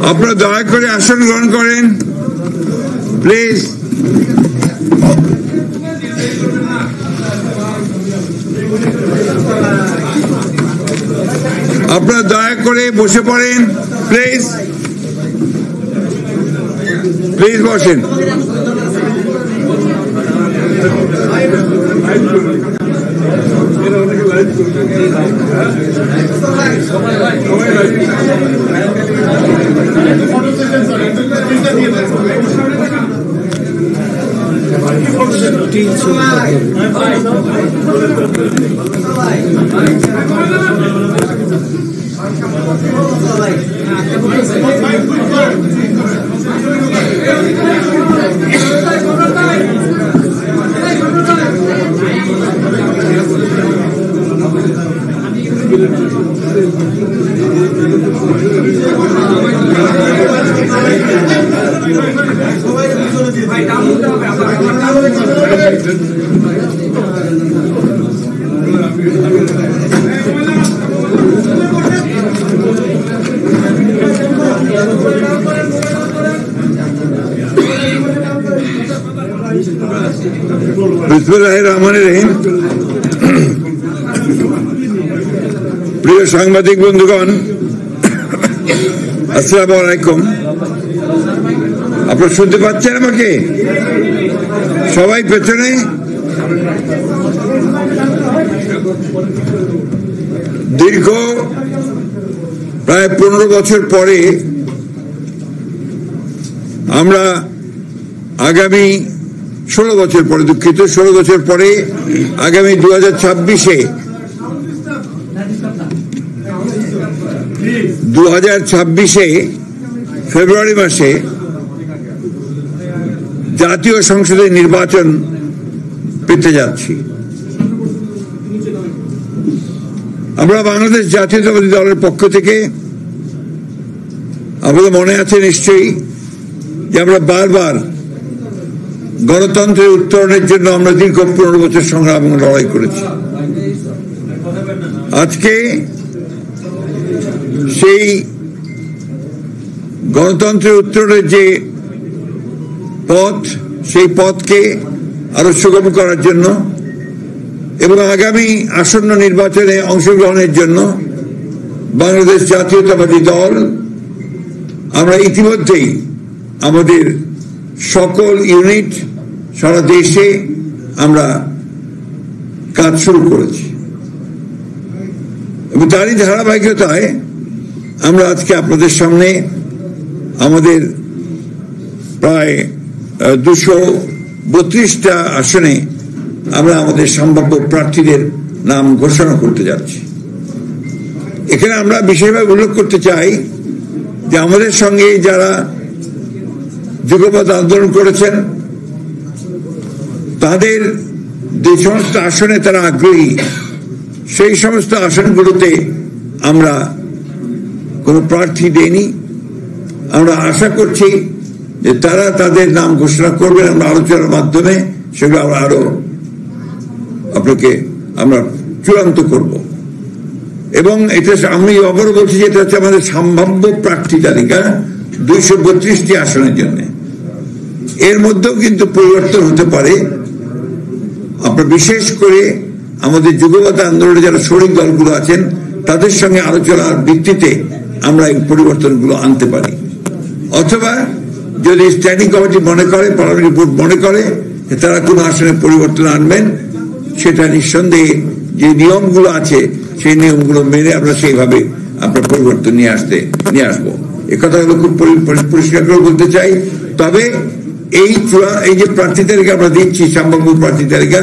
আপনারা দয়া করে আসন গ্রহণ করেন প্লিজ। আপনারা দয়া করে বসে পড়েন প্লিজ, প্লিজ বসেন। বিসমিল্লাহির-রহমানির-রহিম। প্রিয় সাংবাদিক বন্ধুগণ, আসসালামু আলাইকুম। আপনারা শুনতে পাচ্ছেন আমাকে? সবাই পেছনে? দীর্ঘ প্রায় 15 বছর পরে আমরা আগামী 16 বছর পরে, দুঃখিত, 16 বছর পরে আগামী 2026 ফেব্রুয়ারি মাসে জাতীয় সংসদের নির্বাচন পেতে যাচ্ছি। আমরা বাংলাদেশ জাতীয়তাবাদী দলের পক্ষ থেকে, আপনাদের মনে আছে নিশ্চয়ই, যে আমরা বারবার গণতন্ত্রের উত্তরণের জন্য আমরা দীর্ঘ 15 বছর সংগ্রাম এবং লড়াই করেছি। আজকে সেই গণতন্ত্রের উত্তরণের যে পথ, সেই পথকে আরো সুগম করার জন্য এবং আগামী আসন্ন নির্বাচনে অংশগ্রহণের জন্য বাংলাদেশ জাতীয়তাবাদী দল আমরা ইতিমধ্যেই আমাদের সকল ইউনিট সারা দেশে আমরা কাজ শুরু করেছি এবং তারই ধারাবাহিকতায় আমরা আজকে আপনাদের সামনে আমাদের প্রায় 232টা আসনে আমরা আমাদের সম্ভাব্য প্রার্থীদের নাম ঘোষণা করতে যাচ্ছি। এখানে আমরা বিশেষভাবে উল্লেখ করতে চাই যে আমাদের সঙ্গে যারা যুগপৎ আন্দোলন করেছেন তাদের যে সমস্ত আসনে তারা আগ্রহী, সেই সমস্ত আসনগুলোতে আমরা কোনো প্রার্থী দেইনি। আমরা আশা করছি যে তারা তাদের নাম ঘোষণা করবেন, আমরা আলোচনার মাধ্যমে সেগুলো আমরা আরো আপনাকে আমরা চূড়ান্ত করব। এবং এটা আমি আবারও বলছি যে এটা হচ্ছে আমাদের সম্ভাব্য প্রার্থী তালিকা 232টি আসনের জন্য। এর মধ্যেও কিন্তু পরিবর্তন হতে পারে। আপনার বিশেষ করে আমাদের যুগপৎ আন্দোলনে যারা শরিক দলগুলো আছেন তাদের সঙ্গে আলোচনার ভিত্তিতে আমরা এই পরিবর্তনগুলো আনতে পারি, অথবা যদি স্ট্যান্ডিং কমিটি মনে করে, পার্লামেন্ট বোর্ড মনে করে যে তারা কোনো আসনে পরিবর্তন আনবেন, সেটা নিঃসন্দেহে যে নিয়মগুলো আছে সেই নিয়মগুলো মেনে আমরা সেইভাবে আপনার পরিবর্তন নিয়ে আসবো। এই কথাগুলো খুব পরিষ্কার করে বলতে চাই। তবে এই যে প্রার্থী তালিকা আমরা দিচ্ছি, সম্ভাব্য প্রার্থী তালিকা,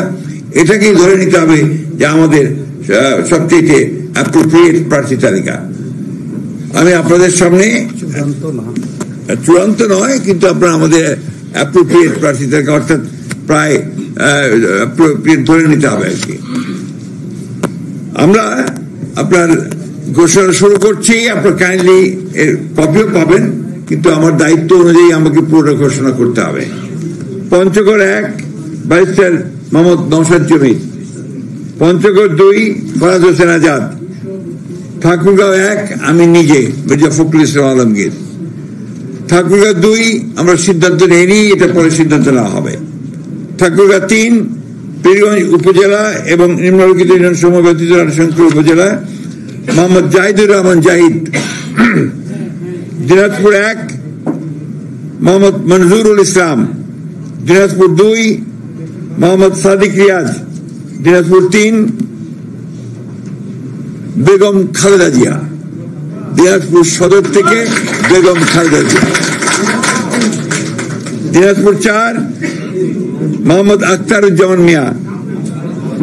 এটাকেই ধরে নিতে হবে যে আমাদের সবচেয়ে অ্যাপ্রোপ্রিয়েট প্রার্থী তালিকা। আমি আপনাদের সামনে চূড়ান্ত নয়, কিন্তু আপনারা আমাদের অ্যাপ্রোপ্রিয়েট প্রার্থী তালিকা, অর্থাৎ প্রায় ধরে নিতে হবে আর কি। আমরা আপনার ঘোষণা শুরু করছি। আপনার কাইন্ডলি এর কপিও পাবেন, কিন্তু আমার দায়িত্ব অনুযায়ী আমাকে পুরো ঘোষণা করতে হবে। পঞ্চগড় 1 ব্যারিস্টার মোহাম্মদ নওশাদ জমির, পঞ্চগড় 2 ফরাজ হোসেন আজাদ, ঠাকুরগাঁও 1 আমি নিজে মির্জা ফখরুল ইসলাম আলমগীর, ঠাকুরগাঁও 2 আমরা সিদ্ধান্ত নেইনি, এটা পরে সিদ্ধান্ত নেওয়া হবে। ঠাকুরগাঁও 3 পীরগঞ্জ উপজেলা এবং নিম্নলিখিত ইউনিয়ন সমূহ ব্যতীত রানীশঙ্কর উপজেলা মোহাম্মদ জাহিদুর রহমান জাহিদ, দিনাজপুর 1 মোহাম্মদ মনজুরুল ইসলাম, দিনাজপুর 2 মোহাম্মদ সাদিক রিয়াজ, দিনাজপুর 3 বেগম খালেদা জিয়া, দিনাজপুর সদর থেকে বেগম খালেদা জিয়া, দিনাজপুর 4 মোহাম্মদ আখতারুজ্জামান মিয়া,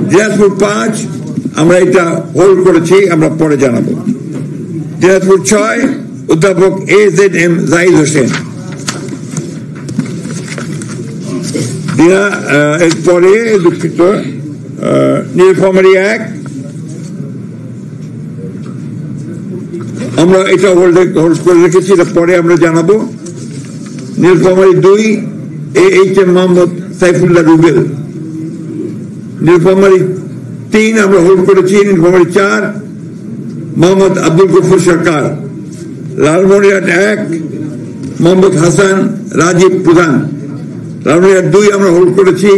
দিনাজপুর 5 আমরা এটা হোল্ড করেছি, আমরা পরে জানাবো, দিনাজপুর 6 অধ্যাপক AZM জাহিদ হোসেন, এরপরে দুঃখিত নীলফামারী 1 আমরা এটা হোল্ড করে রেখেছি, এটা পরে আমরা জানাবো। নীলফামারী 2 AHM মোহাম্মদ সাইফুল্লাহ রুবেল, নীলফামারী 3 আমরা হোল্ড করেছি, নীলফামারী 4 মোহাম্মদ আব্দুল গফুর সরকার, লালমনিরহাট 1 মোহাম্মদ হাসান রাজীব প্রধান, লালমনিরহাট 2 আমরা হোল্ড করেছি,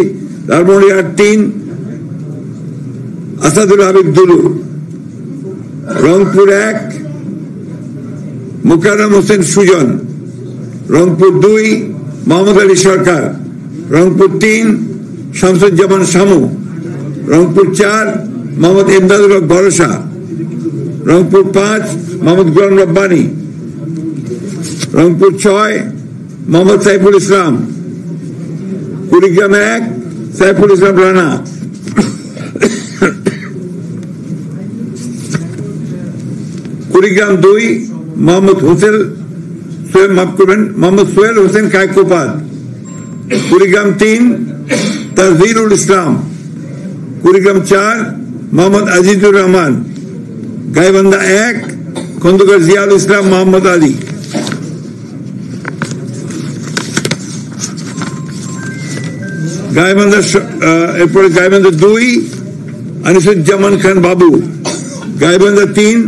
লালমনিরহাট 3 আসাদুল হাবিব দুলু, রংপুর 1 মুকাররম হোসেন সুজন, রংপুর 2 মোহাম্মদ আলী সরকার, রংপুর 3 শামসুজ্জামান শামু, রংপুর 4 মোহাম্মদ ইমদাদুল হক ভরসা, রংপুর 5 মোহাম্মদ গোলাম রব্বানী, রংপুর 6 মোহাম্মদ সাইফুল ইসলাম, কুড়িগ্রাম 1 সাইফুল ইসলাম রানা, কুড়িগ্রাম 2 মোহাম্মদ মোহাম্মদ সোহেল হোসেন কায়কোপাদ, কুড়িগ্রাম 3 তাজহিরুল ইসলাম, কুড়িগ্রাম 4 মোহাম্মদ আজিজুর রহমান, গাইবান্ধা 1 খন্দকার জিয়াউল ইসলাম মোহাম্মদ আলী, গাইবান্ধা এরপরে গাইবান্ধা 2 আনিসুজ্জামান খান বাবু, গাইবান্ধা 3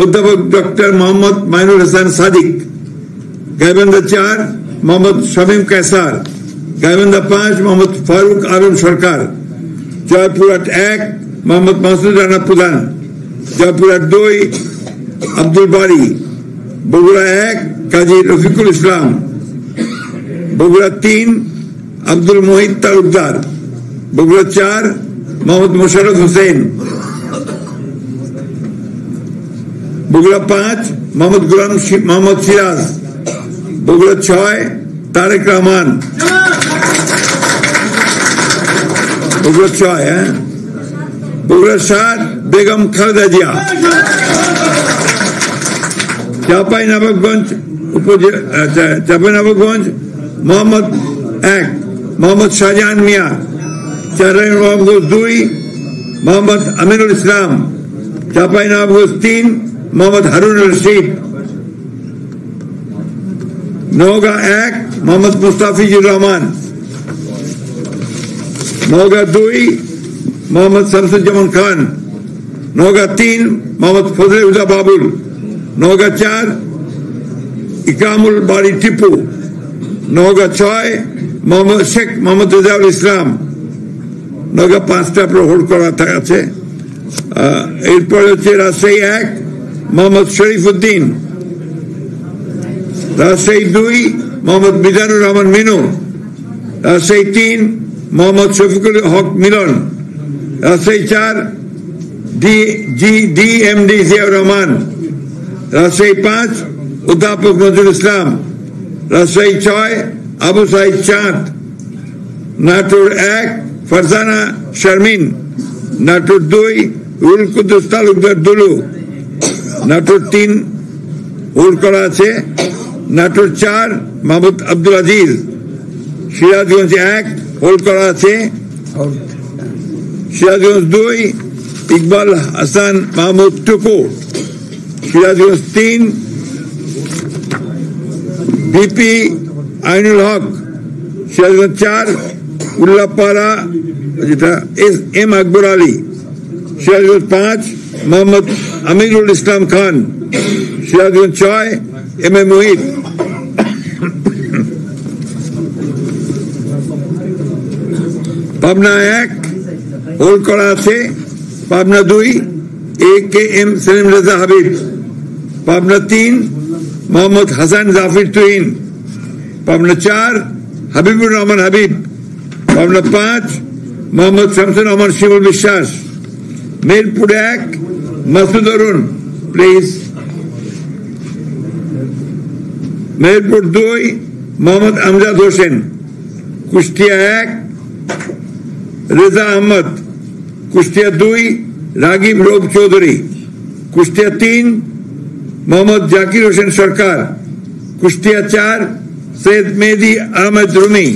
অধ্যাপক ডক্টর মোহাম্মদ মাইনুল হাসান সাদিক, গাইবান্ধা 4 মোহাম্মদ শামীম কায়সার, গাইবান্ধা 5 মোহাম্মদ ফারুক আলম সরকার, জয়পুরহাট 1 মোহাম্মদ মাসুদ রানা প্রধান, জয়পুরহাট 2 আব্দুল বারী, বগুড়া 1 কাজী রফিকুল ইসলাম, বগুড়া 3 আব্দুল মোহিত তালুকদার, বগুড়া 4 মোহাম্মদ মোশাররফ হোসেন, বগুড়া 5 মোহাম্মদ গোলাম মোহাম্মদ সিরাজ, বগুড়া 6 তারেক রহমান, বগুড়া 6 বগুড়া 7 বেগম খালেদা জিয়া, চাঁপাইনবাবগঞ্জ চাঁপাইনবাবগঞ্জ মোহাম্মদ 1 মোহাম্মদ শাহজাহান মিয়া, চাঁপাইনবাবগঞ্জ 2 মোহাম্মদ আমিনুল ইসলাম, চাঁপাইনবাবগঞ্জ 3 মোহাম্মদ হারুন রশিদ, নওগাঁ 1 মোহাম্মদ মুস্তাফিজুর রহমান, নওগাঁ 2 মোহাম্মদ শামসুজ্জামান খান, নওগাঁ 3 মোহাম্মদ ফজলে হুদা বাবুল, নওগাঁ 4 ইকরামুল বারী টিপু, নওগাঁ 6 মোহাম্মদ শেখ মোহাম্মদ রেজাউল ইসলাম, নওগাঁ 5টা হোল্ড করা আছে। এরপরে হচ্ছে রাজশাহী 1 মোহাম্মদ শরীফ উদ্দিন, রাজশাহী 2 মোহাম্মদ মিজানুর রহমান মিনু, রাজশাহী 3 মোহাম্মদ শফিকুল হক মিলন, রাজশাহী 4 DMD জিয়াউর রহমান, রাজশাহী 5 অধ্যাপক নজরুল ইসলাম, রাজশাহী 6 আবু সাইদ চাঁদ, নাটোর 1 ফারজানা শারমিন, নাটোর 2 রুল কুদ্দুস তালুকদার দুলু, নাটোর 3 হোল্ড করা আছে, নাটোর 4 মাহমুদ আব্দুল আজিজ, সিরাজগঞ্জ 1 হোল্ড করা আছে, সিরাজগঞ্জ 2 ইকবাল হাসান মাহমুদ টুকু, সিরাজগঞ্জ 3, বিপি আইনুল হক, সিরাজগঞ্জ 4, উল্লাপাড়া যেটা M Akbar Ali, Sirajganj 5, Mohammad Amirul Islam Khan, Sirajganj 6, M A Muhith. Pabna 1 hold করা আছে, পাবনা 2 এ K M Selim Reza Habib, Pabna 3 Mohammad Hasan Zafir Tuhin, Pabna 4 Habibur Rahman Habib, Pabna 5 Mohammad Shamsur Rahman Shimul Biswas, Mirpur 1 Masud Arun please, Mirpur 2 Mohammad Amjad Hossain, Kushtia 1 Reza Ahmad, Kushtia 2 Ragib Rauf Chowdhury, Kushtia 3 Mohammad Zakir Hossain সরকার, কুষ্টিয়া 4 সৈয়দ মেহেদি আহমেদ রুমি,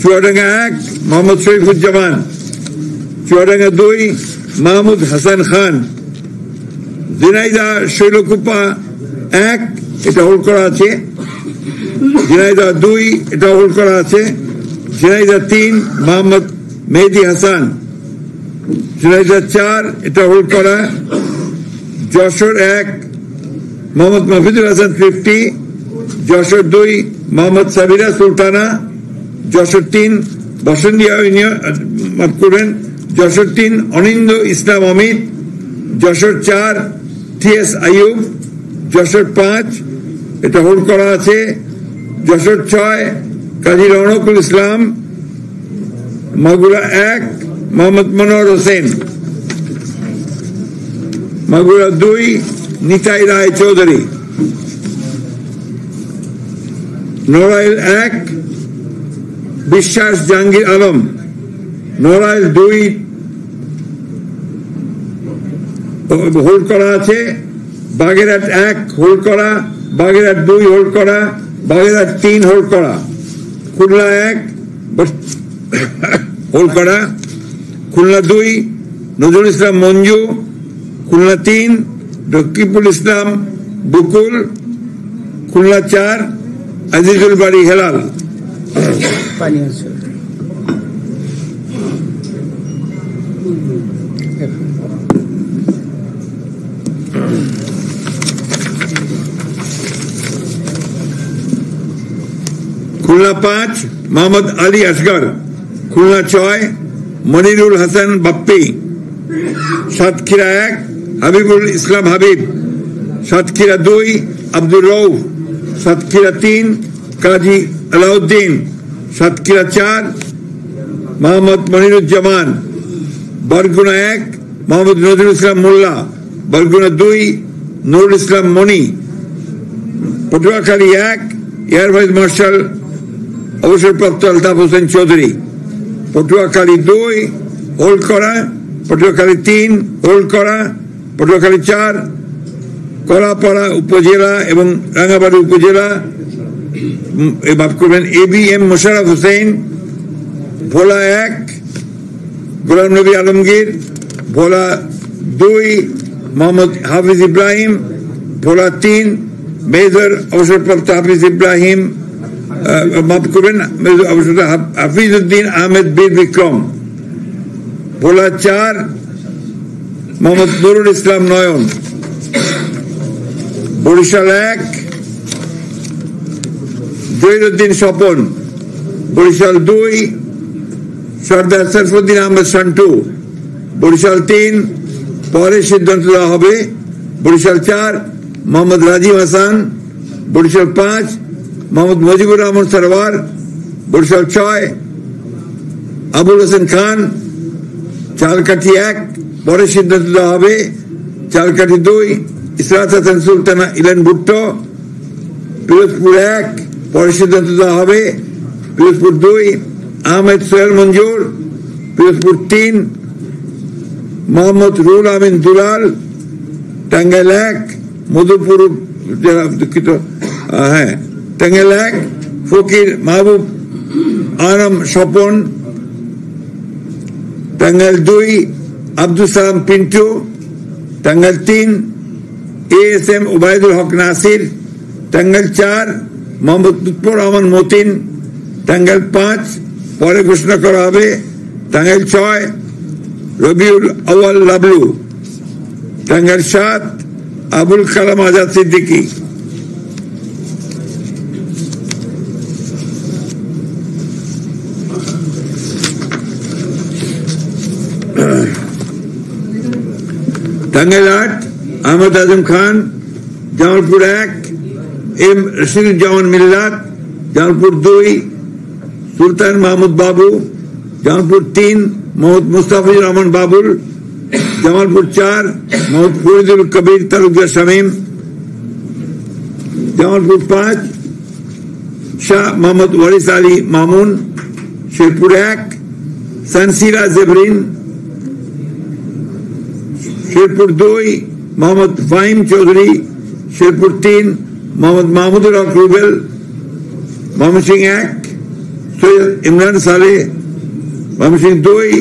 চুয়াডাঙ্গা 1 মোহাম্মদ শরীফুজ্জামান, চুয়াডাঙ্গা 2 মাহমুদ হাসান খান, ঝিনাইদহ শৈলকুপা 1 এটা হোল্ড করা আছে, ঝিনাইদহ 2 এটা হোল্ড করা আছে, ঝিনাইদহ 3 মোহাম্মদ মেহেদি হাসান, ঝিনাইদহ 4 এটা হোল্ড করা, যশোর 1 মোহাম্মদ মাহফুজুল হাসান 50, যশোর 2 মোহাম্মদ সাবিরা সুলতানা, যশোর 3 বসন্তিয়া মাফ করবেন, যশোর 3 অনিন্দ ইসলাম অমিত, যশোর 4 টি.এস. আইয়ুব, যশোর 5 এটা হোল্ড করা আছে, যশোর 6 কাজী রওনকুল ইসলাম, মাগুরা 1 মোহাম্মদ মনোহর হোসেন, মাগুরা 2 নিতাই রায় চৌধুরী, নড়াইল 1 বিশ্বাস জাহাঙ্গীর আলম, নড়াইল 2 হোল্ড করা আছে, বাগেরহাট 1 হোল্ড করা, বাগেরহাট 2 হোল্ড করা, বাগেরহাট 3 হোল্ড করা, খুলনা 1 হোল্ড করা, খুলনা 2 নজরুল ইসলাম মঞ্জু, খুলনা 3 রকিবুল ইসলাম বুকুল, খুলনা 4 আজিজুল বাড়ি হেলাল। খুলনা 5 মোহাম্মদ আলী আসগর, খুলনা 6 মনিরুল হাসান বাপ্পি, সাতক্ষীরা 1 হাবিবুল ইসলাম হাবিব, সাতক্ষীরা 2 আব্দুর রউফ, সাতক্ষীরা 3 কাজী আলাউদ্দিন, সাতক্ষীরা 4 মোহাম্মদ মনিরুজ্জামান, বরগুনা 1 মোহাম্মদ নজরুল ইসলাম মোল্লা, বরগুনা 2 নুরুল ইসলাম মনি, পটুয়াখালী 1 এয়ার ভাইস মার্শাল অবসরপ্রাপ্ত আলতাফ হোসেন চৌধুরী, পটুয়াখালী 2 হোল্ড করা, পটুয়াখালী 3 হোল্ড করা, পটুয়াখালী 4 কলাপাড়া উপজেলা এবং রাঙ্গাবাড়ি উপজেলা মাফ করবেন ABM মোশাররফ হোসেন, ভোলা 1 গোলাম নবী আলমগীর, ভোলা 2 মোহাম্মদ হাফিজ ইব্রাহিম, ভোলা 3 মেজর অবসরপ্রাপ্ত হাফিজ ইব্রাহিম মাফ করবেন হাফিজউদ্দিন আহমেদ বীর বিক্রম, ভোলা 4 মোহাম্মদ নুরুল ইসলাম নয়ন, বরিশাল 1 জহিরুদ্দিন স্বপন, বরিশাল 2 সর্দার সরফুদ্দিন আহমেদ সন্টু, বরিশাল 3 পরে সিদ্ধান্ত দেওয়া হবে, বরিশাল 4 মোহাম্মদ রাজীব হাসান, বরিশাল 5 মোহাম্মদ মুজিবুর রহমান সরওয়ার, বরিশাল 6 আবুল হোসেন খান, চালকাঠি 1 পরে সিদ্ধান্ত দেওয়া হবে, চালকাঠি 2 ইসরাত হাসান সুলতানা ইলেন ভুট্টো, পিরোজপুর 1 পরে সিদ্ধান্ত দেওয়া হবে, পিরোজপুর 2 আহমেদ সোহেল মঞ্জুর, পিরোজপুর 3 মোহাম্মদ রুহুল আমিন দুলাল, টাঙ্গাইল 1 মধুপুর দুঃখিত হ্যাঁ টাঙ্গাইল 1 ফকির মাহবুব আলম স্বপন, টাঙ্গাইল 2 আব্দুল সালাম পিন্টু, টাঙ্গাইল 3 ASM ওবায়দুল হক নাসির, টাঙ্গাইল 4 মোহাম্মদ লুৎফর রহমান মতিন, টাঙ্গাইল 5 পরে ঘোষণা করা হবে, টাঙ্গাইল 6 রবিউল আউয়াল লাবলু, টাঙ্গাইল 7 আবুল কালাম আজাদ সিদ্দিকী, টাঙ্গাইল 8 আহমদ আজম খান, জামালপুর 1 এম রশিদুজ্জামান মিল্লাত, জামালপুর 2 সুলতান মাহমুদ বাবু, জামালপুর 3 মোহাম্মদ মুস্তাফিজুর রহমান বাবুল, জামালপুর 4 মোহাম্মদ ফরিদুল কবির তালুকদার শামীম, জামালপুর 5 শাহ মোহাম্মদ ওয়ারিস আলী মামুন, শেরপুর 1 সানসিরা জেবরিন, শেরপুর 2 মোহাম্মদ ফাহিম চৌধুরী, শেরপুর 3 মোহাম্মদ মাহমুদুল হক রুবেল, ময়মনসিংহ 1 সৈয়দ ইমরান সালেহ, ময়মনসিংহ 2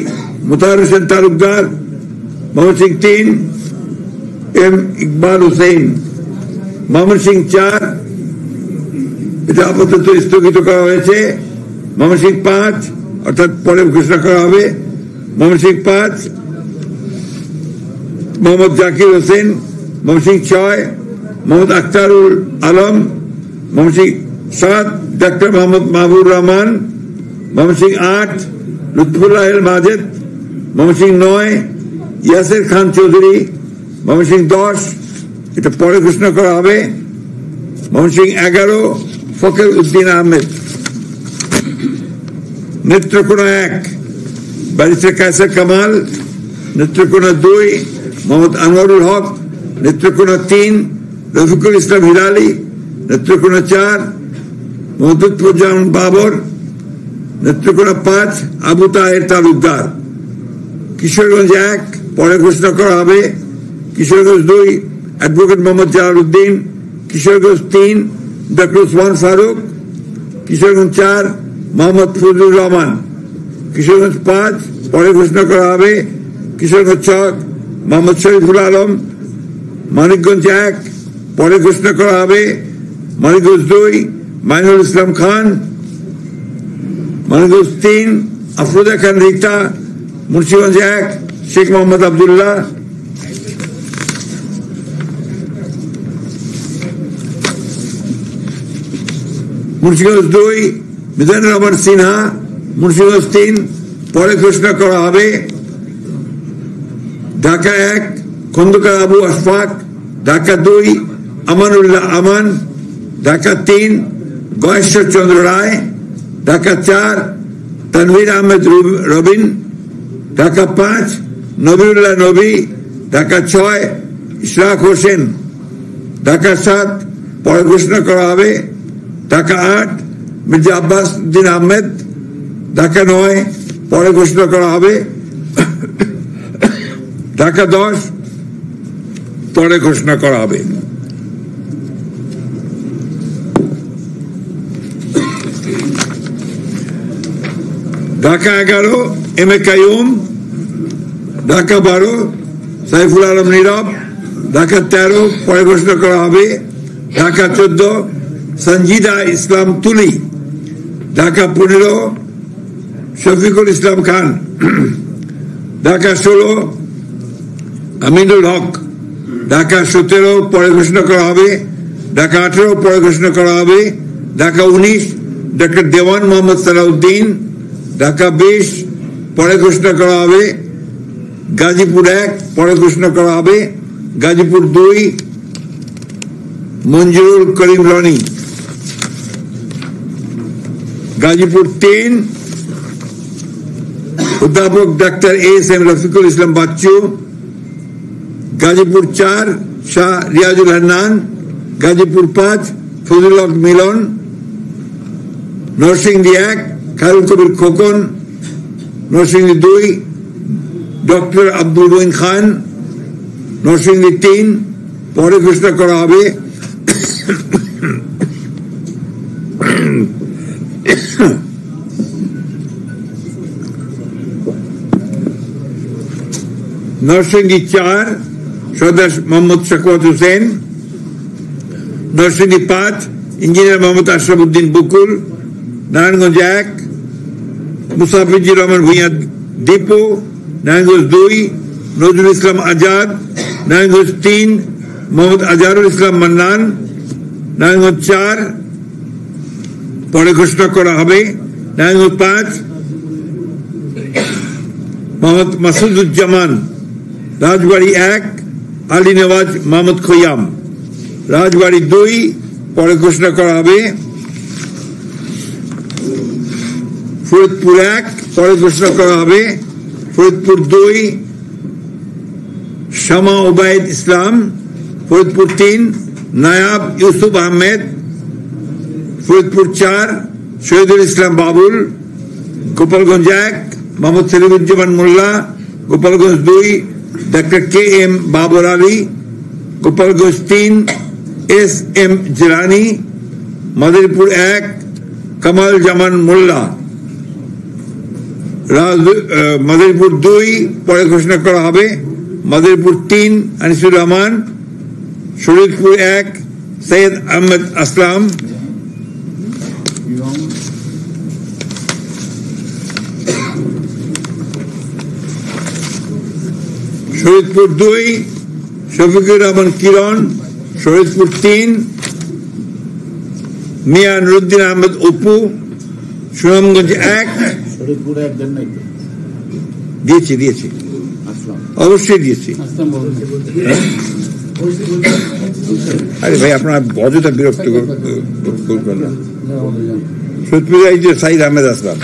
মুতাহার হোসেন তালুকদার, ময়মনসিংহ 3 এম ইকবাল হুসেন, ময়মনসিংহ 4 এটা আপাতত স্থগিত করা হয়েছে, ময়মনসিংহ 5 অর্থাৎ পরে ঘোষণা করা হবে, ময়মনসিংহ 5 মোহাম্মদ জাকির হোসেন, ময়মনসিংহ 6 মোহাম্মদ আখতারুল আলম, ময়মনসিংহ 7 ডাক্তার মোহাম্মদ মাহবুর রহমান, ময়মনসিংহ 8 লুৎফুল্লাহ মাজেদ, ময়মনসিংহ 9 ইয়াসির খান চৌধুরী, ময়মনসিংহ 10 এটা পরে ঘোষণা করা হবে, ময়মনসিংহ 11 ফকির উদ্দিন আহমেদ, নেত্রকোনা 1 ব্যারিস্টার কায়সার কামাল, নেত্রকোনা 2 মোহাম্মদ আনোয়ারুল হক, নেত্রকোনা 3 রফিকুল ইসলাম হিলালি, নেত্রকোনা 4 মোহাম্মদ লুৎফুজ্জামান বাবর, নেত্রকোনা 5 আবু তাহের তালুকদার, কিশোরগঞ্জ 1 পরে ঘোষণা করা হবে, কিশোরগঞ্জ 2 অ্যাডভোকেট মোহাম্মদ জালালউদ্দিন, কিশোরগঞ্জ 3 ডক্টর ওসমান ফারুক, কিশোরগঞ্জ 4 মোহাম্মদ ফজলুর রহমান, কিশোরগঞ্জ 5 পরে ঘোষণা করা হবে, কিশোরগঞ্জ 6 মোহাম্মদ শরীফুল আলম, মানিকগঞ্জ 1 পরে ঘোষণা করা হবে, মানিকগঞ্জ 2 মাইনুল ইসলাম খান, মানিকগঞ্জ 3 আফরোজা খান রিতা, মুন্সিগঞ্জ 1 শেখ মোহাম্মদ আবদুল্লাহ, মুন্সিগঞ্জ 2 মিজানুর রহমান সিনহা, মুন্সিগঞ্জ 3 পরে ঘোষণা করা হবে, ঢাকা 1 খন্দকার আবু আশফাক, ঢাকা 2 আমানুল্লাহ আমান, ঢাকা 3 গয়েশ্বর চন্দ্র রায়, ঢাকা 4 তানভীর আহমেদ রবিন, ঢাকা 5 নবিউল্লাহ নবী, ঢাকা 6 ইশরাক হোসেন, ঢাকা 7 পরে ঘোষণা করা হবে, ঢাকা 8 মির্জা আব্বাস উদ্দিন আহমেদ, ঢাকা 9 পরে ঘোষণা করা হবে, ঢাকা 10 পরে ঘোষণা করা হবে। ঢাকা 11 এম এ কাইয়ুম, ঢাকা 12 সাইফুল আলম নীরব, ঢাকা 13 পরে ঘোষণা করা হবে, ঢাকা 14 সঞ্জিদা ইসলাম তুলি, ঢাকা 15 শফিকুল ইসলাম খান, ঢাকা 16 আমিনুল হক, ঢাকা 17 পরে ঘোষণা করা হবে, ঢাকা 18 পরে ঘোষণা করা হবে, ঢাকা 19 ডক্টর দেওয়ান মোহাম্মদ সালাউদ্দিন, ঢাকা 20 পরে ঘোষণা করা হবে, গাজীপুর 1 পরে ঘোষণা করা হবে, গাজীপুর 2 মঞ্জুরুল করিম রনি, গাজীপুর 3 অধ্যাপক ডাক্তার ASM রফিকুল ইসলাম বাচ্চু, গাজীপুর 4 শাহ রিয়াজুল হান্নান, গাজীপুর 5 ফজলুল হক মিলন, নরসিংদী 1 খায়রুল কবির খোকন, নরসিংদী 2 ডক্টর আব্দুল রহিম খান, নরসিংদী 3 পরে ঘোষণা করা হবে, নরসিংদী 4 সর্দার মোহাম্মদ শাকওয়াত হোসেন, নরসিংদী 5 ইঞ্জিনিয়ার মোহাম্মদ আশরাফ উদ্দিন বুকুল, নারায়ণগঞ্জ 1 মুসাফিজুর রহমান ভূঁইয়া দীপু, নারায়ণগঞ্জ 2 নজরুল ইসলাম আজাদ, নারায়ণগঞ্জ 3 মোহাম্মদ আজহারুল ইসলাম মান্নান, নারায়ণগঞ্জ 4 পরে ঘোষণা করা হবে, নারায়ণগঞ্জ 5 মোহাম্মদ মাসুদুজ্জামান, রাজবাড়ী 1 আলী নওয়াজ মোহাম্মদ খৈয়াম, রাজবাড়ী 2 পরে ঘোষণা করা হবে, ফরিদপুর 1 পরে ঘোষণা করা হবে, Faridpur 2 Shama Obaid Islam, Faridpur 3 Nayab Yusuf Ahmed, Faridpur 4 Shahidul Islam Babul, Gopalganj 1 Mohammad Selimuzzaman Molla, Gopalganj 2 doctor K M Babar Ali, Gopalganj 3 S M Jilani, Madaripur 1 Kamal Zaman Molla, Madaripur 2 পরে ঘোষণা করা হবে, মাদারীপুর 3 আনিসুর রহমান, শরীয়তপুর 1 সৈয়দ আহমদ আসলাম, শরীয়তপুর 2 শফিকুর রহমান কিরণ, শরীয়তপুর 3 মিয়া নুরুদ্দিন আহমেদ অপু, সুনামগঞ্জ 1 দিয়েছি অবশ্যই দিয়েছি। আরে ভাই আপনার অযথা বিরক্ত করবেন না। শরীয়তপুর এই যে সাইদ আহমেদ আসলাম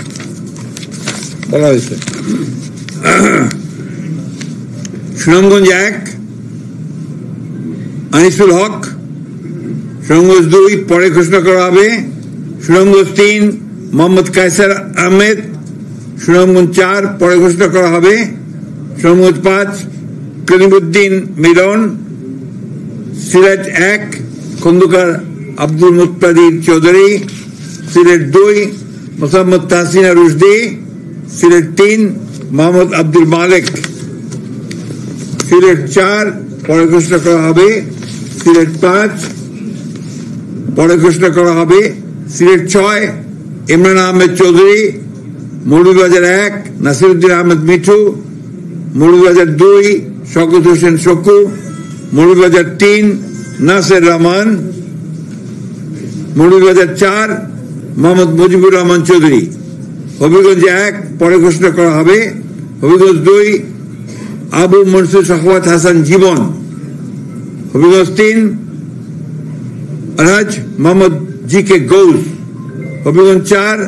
বলা হয়েছে। সুনামগঞ্জ 1 আনিসুল হক, সুনামগঞ্জ 2 পরে ঘোষণা করা হবে, সুনামগঞ্জ 3 মোহাম্মদ কায়সার আহমেদ, সুনামগঞ্জ 4 পরে ঘোষণা করা হবে, সুনামগঞ্জ 5 কলিমুদ্দিন মিলন, সিলেট 1 খন্দকার আব্দুল মুত্তাদির চৌধুরী, সিলেট 2 মোসাম্মদ তাহসিনা রুশদি, সিলেট 3 মোহাম্মদ আব্দুল মালিক, সিলেট 4 পরে ঘোষণা করা হবে, সিলেট 5 পরে ঘোষণা করা হবে, সিলেট 6 ইমরান আহমেদ চৌধুরী, মৌলভীবাজার 1 নাসিরউদ্দিন আহমেদ মিঠু, মৌলভীবাজার 2 শওকত হোসেন শকু, মৌলভীবাজার 3 নাসের রহমান, মৌলভীবাজার 4 মোহাম্মদ মুজিবুর রহমান চৌধুরী, হবিগঞ্জ 1 পরে ঘোষণা করা হবে, Habiganj 2 Abu Mansur Shahwat Hasan Jibon, Habiganj 3 Alhaj Mohammad G K Gaus, Habiganj 4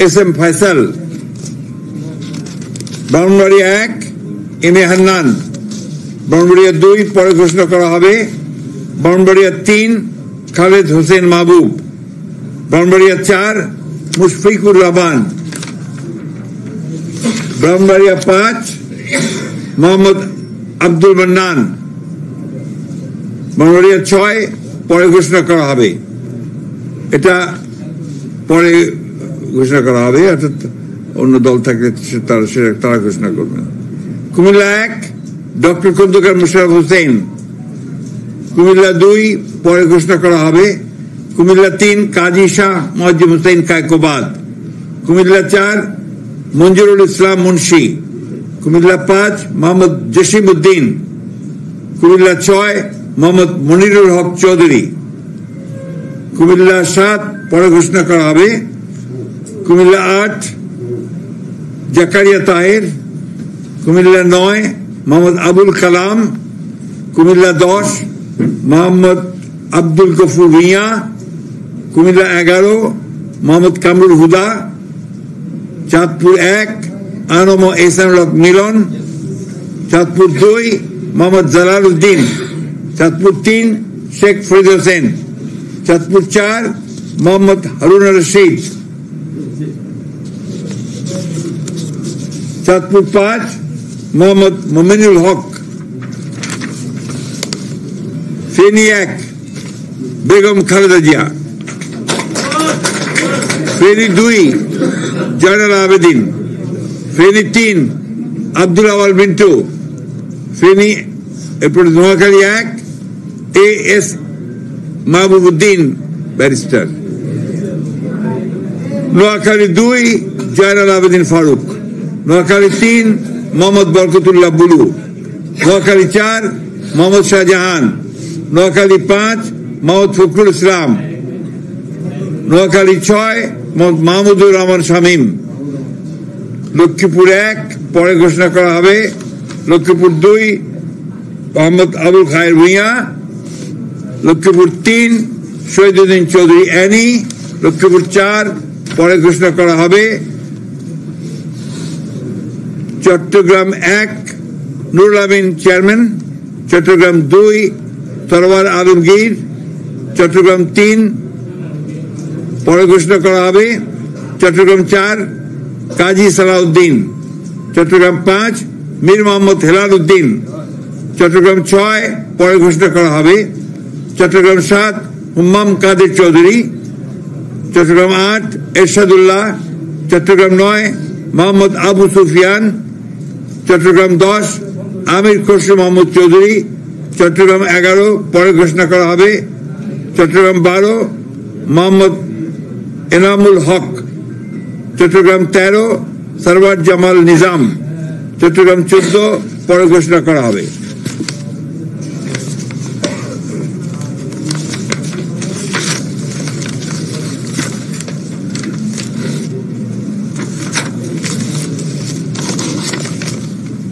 S M Faisal, Brahmanbaria 1 M A Hannan, Brahmanbaria 2 পরে ঘোষণা করা হবে, ব্রাহ্মণবাড়িয়া 3 খালেদ হোসেন মাহবুব, ব্রাহ্মণবাড়িয়া 4 মুশফিকুর রহমান, ব্রাহ্মণবাড়িয়া 5 মোহাম্মদ আব্দুল মান্নান, ব্রাহ্মণবাড়িয়া 6 পরে ঘোষণা করা হবে, এটা পরে ঘোষণা করা হবে, অর্থাৎ অন্য দল থাকলে তারা ঘোষণা করবে। কুমিল্লা 1 ডক্টর খন্দকার মোশাররফ হোসেন, কুমিল্লা 2 পরে ঘোষণা করা হবে, কুমিল্লা 3 কাজী শাহ মুয়াজ্জম হোসেন কায়কোবাদ, কুমিল্লা 4 মঞ্জুরুল ইসলাম মুন্সি, কুমিল্লা 5 মোহাম্মদ জসিম উদ্দিন, কুমিল্লা 6 মোহাম্মদ মনিরুল হক চৌধুরী, কুমিল্লা 7 পরে ঘোষণা করা হবে, কুমিল্লা 8 জাকারিয়া তাহের, কুমিল্লা 9 মোহাম্মদ আবুল কালাম, কুমিল্লা 10 মোহাম্মদ আব্দুল গফুর ভূঁইয়া, কুমিল্লা 11 মোহাম্মদ কামরুল হুদা, চাঁদপুর 1 আনম এহসানুল হক মিলন, চাঁদপুর 2 মোহাম্মদ জালাল উদ্দিন, চাঁদপুর 3 শেখ ফরিদ হোসেন, চাঁদপুর 4 মোহাম্মদ হারুন রশিদ, চাঁদপুর 5 মোহাম্মদ মোমিনুল হক, ফেনী 1 বেগম খালেদা জিয়া, ফেনী 2 জয়নাল আবেদিন, ফেনী 3 আব্দুল আওয়াল মিন্টু, ফেনী, এরপরে নোয়াখালী 1 AS মাহবুবউদ্দিন ব্যারিস্টার, নোয়াখালী 2 জয়নাল আবেদিন ফারুক, নোয়াখালী 3 মোহাম্মদ বরকতুল্লাহ বুলু, নোয়াখালী 4 মোহাম্মদ শাহজাহান, নোয়াখালী 5 মোহাম্মদ ফখরুল ইসলাম, নোয়াখালী 6 মোহাম্মদ মাহমুদুর রহমান শামীম, লক্ষ্মীপুর 1 পরে ঘোষণা করা হবে, লক্ষ্মীপুর 2 মোহাম্মদ আবুল খায়ের ভূঁইয়া, লক্ষ্মীপুর 3 শহীদুদ্দিন চৌধুরী অ্যানি, লক্ষ্মীপুর 4 পরে ঘোষণা করা হবে, চট্টগ্রাম 1 নুরুল আমিন চেয়ারম্যান, চট্টগ্রাম 2 সরওয়ার আলমগীর, চট্টগ্রাম 3 পরে ঘোষণা করা হবে, চট্টগ্রাম 4 কাজী সালাউদ্দিন, চট্টগ্রাম 5 মীর মোহাম্মদ হেলাল উদ্দিন, চট্টগ্রাম 6 পরে ঘোষণা করা হবে, চট্টগ্রাম 7 হুম্মাম কাদের চৌধুরী, চট্টগ্রাম 8 এরশাদুল্লাহ, চট্টগ্রাম 9 মোহাম্মদ আবু সুফিয়ান, চট্টগ্রাম 10 আমির খসরু মোহাম্মদ চৌধুরী, চট্টগ্রাম 11 পরে ঘোষণা করা হবে, চট্টগ্রাম 12 মোহাম্মদ এনামুল হক, চট্টগ্রাম 13 সরওয়ার জামাল নিজাম, চট্টগ্রাম 14 পরে ঘোষণা করা হবে।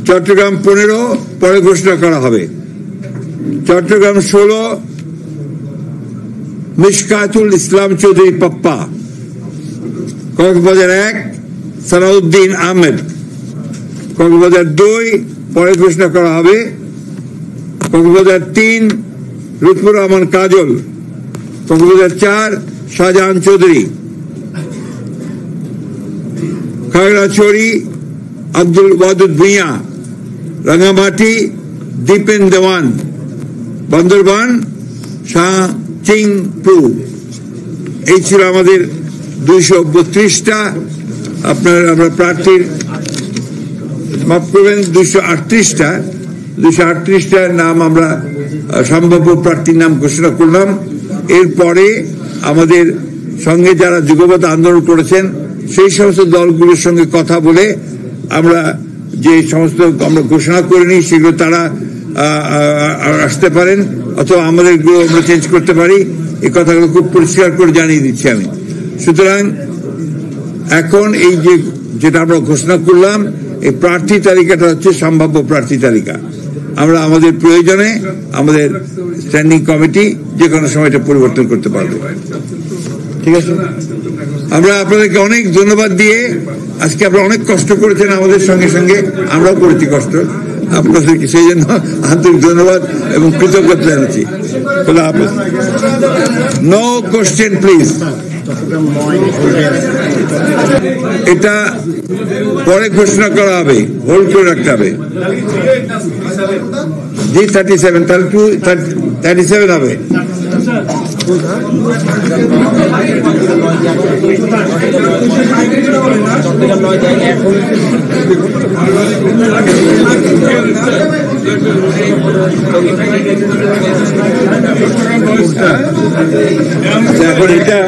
চট্টগ্রাম 15 পরে ঘোষণা করা হবে, চট্টগ্রাম 16 মিশকাতুল ইসলাম চৌধুরী পাপ্পা, কক্সবাজার 1 সালাউদ্দিন আহমেদ, কক্সবাজার 2 পরে ঘোষণা করা হবে, কক্সবাজার 3 লুৎফুর রহমান কাজল, কক্সবাজার 4 শাহজাহান চৌধুরী, খাগড়াছড়ি আব্দুল ওয়াদুদ ভূঁইয়া, রাঙ্গামাটি দীপেন দেওয়ান, বান্দরবান শাহ চিংপু। এই ছিল আমাদের 232টা আমরা প্রার্থীর, মাফ করবেন 238টার নাম আমরা সম্ভাব্য প্রার্থীর নাম ঘোষণা করলাম। এরপরে আমাদের সঙ্গে যারা যুগপৎ আন্দোলন করেছেন সেই সমস্ত দলগুলোর সঙ্গে কথা বলে আমরা যে সমস্ত আমরা ঘোষণা করিনি সেগুলো তারা আসতে পারেন, অথবা আমাদেরগুলো আমরা চেঞ্জ করতে পারি। এই কথাগুলো খুব পরিষ্কার করে জানিয়ে দিচ্ছি আমি। সুতরাং এখন এই যেটা আমরা ঘোষণা করলাম, এই প্রার্থী তালিকাটা হচ্ছে সম্ভাব্য প্রার্থী তালিকা। আমরা আমাদের প্রয়োজনে আমাদের স্ট্যান্ডিং কমিটি যে কোনো সময় এটা পরিবর্তন করতে পারবে। ঠিক আছে, আমরা আপনাদেরকে অনেক ধন্যবাদ দিয়ে, আজকে আপনারা অনেক কষ্ট করেছেন আমাদের সঙ্গে সঙ্গে, আমরাও করেছি কষ্ট, আপনাদেরকে সেই জন্য আন্তরিক ধন্যবাদ এবং কৃতজ্ঞতা জানাচ্ছি। খোদা হাফেজ। No question please. এটা পরে ঘোষণা করা হবে, হোল্ড করে রাখতে হবে। জি 37, তাহলে 37 হবে। এখন এটা